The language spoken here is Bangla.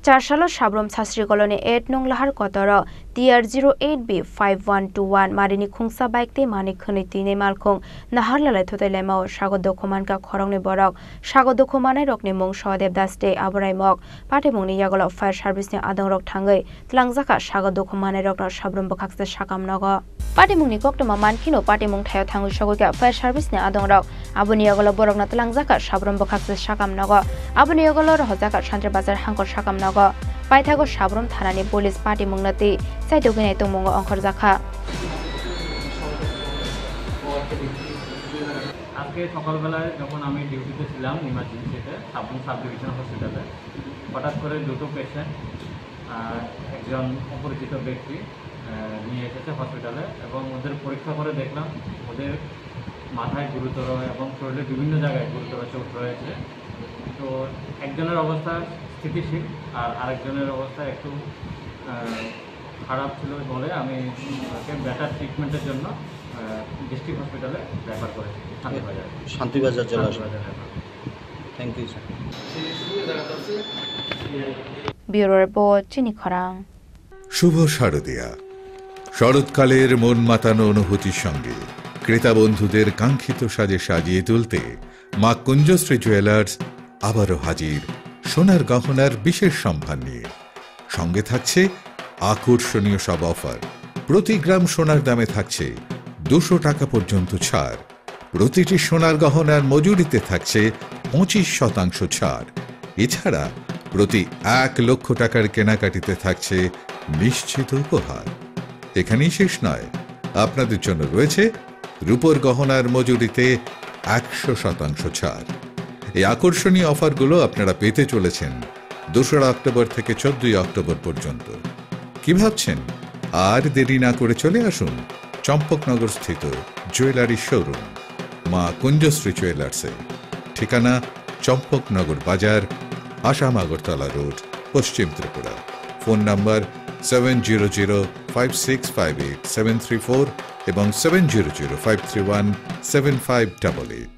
2004 সালত সাব্রম শাস্ত্রী কলোনি 8 নং লাহার কতর TR08B5121 মারিনি খুংসা বাইকতে মানিক খনি তিনে মালখং নাহার লালাই থুতাইলাইমাও স্বাগত দখমানকা খরংনি বরক স্বাগত দখমানাই রকনি মুং সহদেব দাসতে আবরাই মক পাটেমুংনি ইয়াগল ফায়ার সার্ভিসনি আদং রক থাঙ্গৈ ত্লাংজাকা স্বাগত দখমানাই রকন সাব্রম বখাকসে সাকাম নগ পাটেমুংনি কক্তমা মানখিনো পাটেমুং থায় থাঙ্গৈ সগৈকা ফায়ার সার্ভিসনি আদং রক আবনি ইয়াগল বরকনা ত্লাংজাকা সাব্রম বখাকসে সাকাম নগ আবনি ইয়াগল রহজাকা শান্তি বাজার হাঙ্কর সাকাম নগ পাইথাগো সাব্রম থানানি পুলিশ পাটেমুংনাতে সাইতগিনাই তমুং অংখর জাখা আজকে সকালবেলায় যখন আমি ডিউটিতে ছিলাম ইমার্জেন্সিতে সাব্রম সাব ডিভিশন হসপিটালে হঠাৎ করে দুটো পেশেন্ট একজন অপরিচিত ব্যক্তি নিয়ে এসেছে হসপিটালে এবং ওদের পরীক্ষা করে দেখলাম ওদের মাথায় গুরুতর এবং শরীরের বিভিন্ন জায়গায় গুরুতর চোট রয়েছে। তো একজনের অবস্থা স্থিতিশীল আর আরেকজনের অবস্থা একটু খারাপ ছিল বলে আমি ওকে বেটার ট্রিটমেন্টের জন্য ডিস্ট্রিক্ট হসপিটালে রেফার করেছি শান্তিবাজার জেলা। Thank you sir. Bureau report Chini Kharang. শুভ শারদিয়া। শরৎকালের মন মাতানো অনুভূতির সঙ্গে ক্রেতা বন্ধুদের কাঙ্ক্ষিত সাজে সাজিয়ে তুলতে মা কুঞ্জশ্রী জুয়েলার্স আবারও হাজির সোনার গহনার বিশেষ সম্ভার নিয়ে। সঙ্গে থাকছে আকর্ষণীয় সব অফার। প্রতি গ্রাম সোনার দামে থাকছে 200 টাকা পর্যন্ত ছাড়। প্রতিটি সোনার গহনার মজুরিতে থাকছে 25% ছাড়। এছাড়া প্রতি 1 লক্ষ টাকার কেনাকাটিতে থাকছে নিশ্চিত উপহার। এখানেই শেষ নয়, আপনাদের জন্য রয়েছে রূপোর গহনার মজুরিতে 100% ছাড়। এই আকর্ষণীয় অফারগুলো আপনারা পেতে চলেছেন 2 অক্টোবর থেকে 14 অক্টোবর পর্যন্ত। কি ভাবছেন? আর দেরি না করে চলে আসুন চম্পকনগর স্থিত জুয়েলারি শোরুম মা কুঞ্জশ্রী জুয়েলার্সে। ঠিকানা চম্পকনগর বাজার, আসাম আগরতলা রোড, পশ্চিম ত্রিপুরা। ফোন নাম্বার 7005658734 এবং 7005317588।